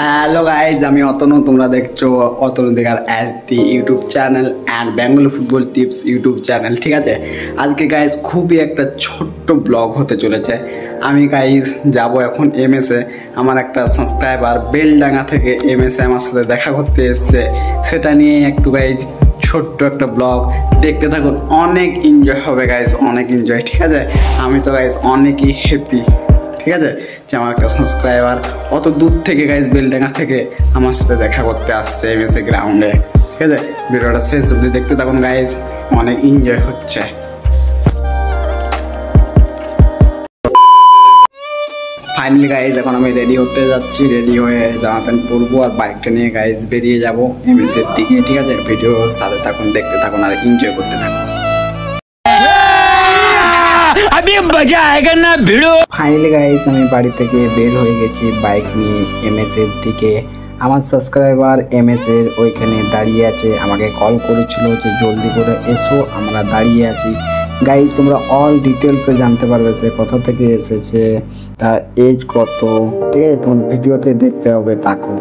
Hello guys, আমি অতনু। তোমরা দেখছো অতনু দেখার একটি YouTube channel and Bengali football tips YouTube channel. ঠিক আছে, আজকে গাইজ খুবই একটা ছোট্ট ব্লগ হতে চলেছে। আমি গাইজ যাব এখন এমএসএ। আমার একটা সাবস্ক্রাইবার বেলডাঙ্গা থেকে এমএসএ আমার সাথে দেখা করতে এসছে, সেটা নিয়ে একটু গাইজ ছোট্ট একটা ব্লগ দেখতে থাকুন। অনেক এনজয় হবে গাইজ, অনেক এনজয়। ঠিক আছে, আমি তো গাইজ অনেকই হ্যাপি। ঠিক আছে, যে আমার একটা সাবস্ক্রাইবার অত দূর থেকে গাইজ বেলডাঙ্গা থেকে আমার সাথে দেখা করতে আসছে এমএসএ গ্রাউন্ডে। ঠিক আছে, ভিডিওটা শেষ অবধি দেখতে থাকুন গাইজ, অনেক এনজয় হচ্ছে। ফাইনালি গাইজ এখন আমি রেডি হতে যাচ্ছি। রেডি হয়ে জামা প্যান্ট পরবো আর বাইকটা নিয়ে গাইজ বেরিয়ে যাব এমএসএর দিকে। ঠিক আছে, ভিডিও সাথে থাকুন, দেখতে থাকুন আর এনজয় করতে থাকুন। ফাইনালি গাইজ আমি বাড়ি থেকে বের হয়ে গেছি বাইক নিয়ে এমএসএর দিকে। আমার সাবস্ক্রাইবার এমএসএর ওইখানে দাঁড়িয়ে আছে, আমাকে কল করেছিল যে জলদি করে এসো, আমরা দাঁড়িয়ে আছি। গাইজ তোমরা অল ডিটেলসে জানতে পারবে সে কোথা থেকে এসেছে, তার এজ কত। ঠিক আছে, তোমার ভিডিওতে দেখতে হবে। তাকে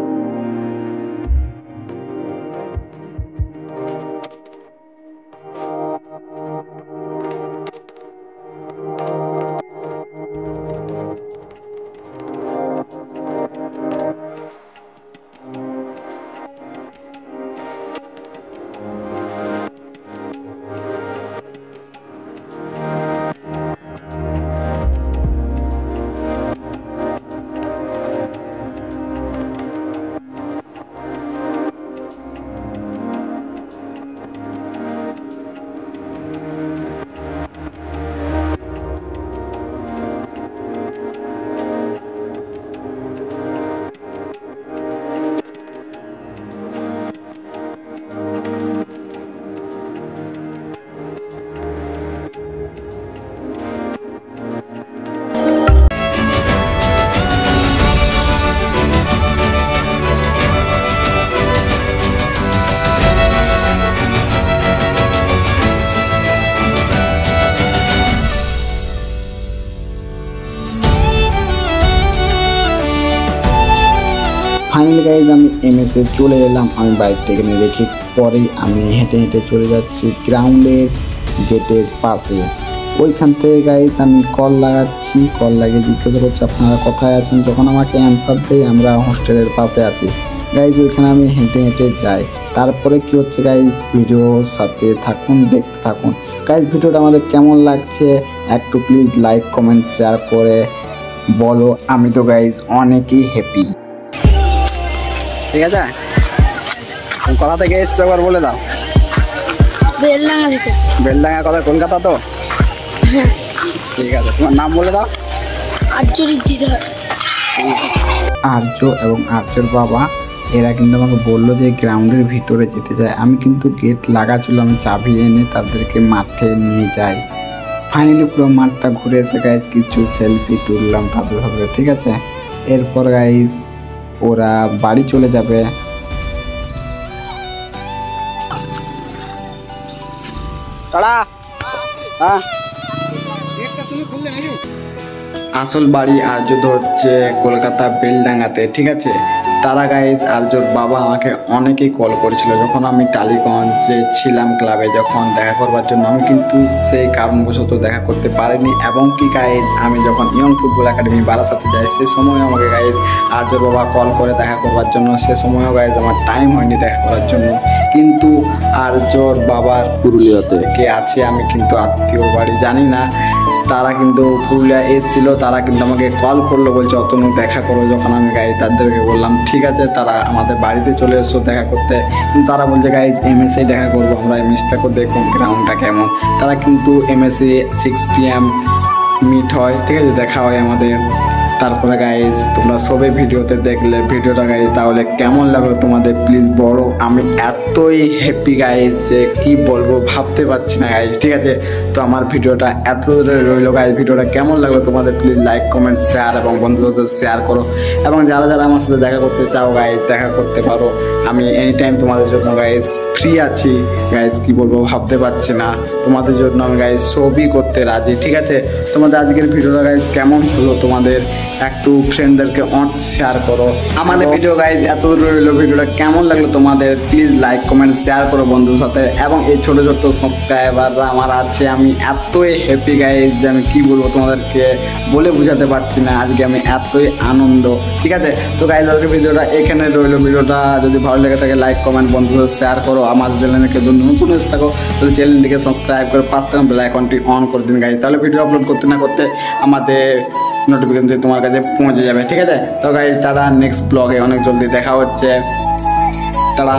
ফাইনালি গাইজ আমি এমএসএ চলে এলাম। আমি বাইকটা এখানে রেখে পরেই আমি হেঁটে হেঁটে চলে যাচ্ছি গ্রাউন্ডের গেটের পাশে। ওইখান থেকে গাইজ আমি কল লাগাচ্ছি, কল লাগিয়ে জিজ্ঞাসা করছি আপনারা কোথায় আছেন। যখন আমাকে অ্যান্সার দেয় আমরা হোস্টেলের পাশে আছি। গাইজ ওইখানে আমি হেঁটে হেঁটে যাই। তারপরে কি হচ্ছে গাইজ, ভিডিওর সাথে থাকুন, দেখতে থাকুন। গাইজ ভিডিওটা আমাদের কেমন লাগছে একটু প্লিজ লাইক কমেন্ট শেয়ার করে বলো। আমি তো গাইজ অনেকই হ্যাপি। ঠিক আছে, কোথা থেকে এসছো একবার বলে দাও। বেলডাঙ্গা থেকে। বেলডাঙ্গা কথা কলকাতা তো? ঠিক আছে, তোমার নাম বলে দাও। আর্য এবং আর্যর বাবা এরা কিন্তু আমাকে বললো যে গ্রাউন্ডের ভিতরে যেতে চায়। আমি কিন্তু গেট লাগা ছিল, আমি চাবি এনে তাদেরকে মাঠে নিয়ে যাই। ফাইনালি পুরো মাঠটা ঘুরে এসে গাইজ কিছু সেলফি তুললাম তাদের সাথে। ঠিক আছে, এরপর গাইজ ওরা বাড়ি চলে যাবে। আসল বাড়ি আর্যদ হচ্ছে কলকাতা বেলডাঙ্গাতে। ঠিক আছে, তারা গাইজ আর্যর বাবা আমাকে অনেকেই কল করেছিল যখন আমি টালিগঞ্জে ছিলাম ক্লাবে, যখন দেখা করবার জন্য। আমি কিন্তু সেই কারণবশত দেখা করতে পারিনি। এবং কি গাইজ আমি যখন ইয়ং ফুটবল একাডেমি বারাসাতে যাই সে সময় আমাকে গাইজ আর্যর বাবা কল করে দেখা করবার জন্য। সে সময়ও গাইজ আমার টাইম হয়নি দেখা করার জন্য। কিন্তু আর্যর বাবার পুরুলিয়াতে কে আছে, আমি কিন্তু আত্মীয় বাড়ি জানি না। তারা কিন্তু পুরুলিয়া এসেছিল, তারা কিন্তু আমাকে কল করলো, বলছে অতনু দেখা করো। যখন আমি গাইজ তাদেরকে বললাম ঠিক আছে, তারা আমাদের বাড়িতে চলে এসো দেখা করতে। কিন্তু তারা বলছে গাইজ এমএসএ দেখা করবো, আমরা এমএসটাকে দেখুন গ্রাউন্ডটা কেমন। তারা কিন্তু এমএসএ 6 PM মিট হয়। ঠিক আছে, দেখা হয় আমাদের। তারপরে গাইজ তোমরা সবে ভিডিওতে দেখলে ভিডিওটা গাইজ, তাহলে কেমন লাগলো তোমাদের প্লিজ বলো। আমি এতই হ্যাপি গাইজ যে কি বলবো ভাবতে পারছি না গাইজ। ঠিক আছে, তো আমার ভিডিওটা এত দূরে রইলো গাইজ। ভিডিওটা কেমন লাগলো তোমাদের প্লিজ লাইক কমেন্ট শেয়ার এবং বন্ধুদের শেয়ার করো। এবং যারা যারা আমার সাথে দেখা করতে চাও গাইজ দেখা করতে পারো। আমি এনি টাইম তোমাদের জন্য গাইজ ফ্রি আছি গাইজ, কি বলবো ভাবতে পারছি না। তোমাদের জন্য আমি গাইজ সবই করতে রাজি, ঠিক আছে। তোমাদের আজকের ভিডিওটা গাইজ কেমন হলো তোমাদের একটু ফ্রেন্ডদেরকে শেয়ার করো। আমাদের ভিডিও গাইজ এত রইল, ভিডিওটা কেমন লাগলো তোমাদের প্লিজ লাইক কমেন্ট শেয়ার করো বন্ধুর সাথে। এবং এই ছোট ছোট সাবস্ক্রাইবাররা আমার আছে, আমি এতই হ্যাপি গাইজ যে আমি কি বলবো তোমাদেরকে বলে বোঝাতে পারছি না। আজকে আমি এতই আনন্দ, ঠিক আছে। তো গাইজ আজকের ভিডিওটা এখানে রইলো। ভিডিওটা যদি ভালো লেগে থাকে লাইক কমেন্ট বন্ধুদের শেয়ার করো। আমার চ্যানেলকে যদি নতুন এসে থাকো তাহলে চ্যানেলটিকে সাবস্ক্রাইব করে পাঁচ টাকা বেল আইকনটি অন করে দিন গাইজ, তাহলে ভিডিও আপলোড করতে না করতে আমাদের নোটিফিকেশন তোমার কাছে পৌঁছে যাবে, ঠিক আছে। তো গাইজ টাটা, নেক্সট ব্লগে অনেক জলদি দেখা হচ্ছে, টাটা।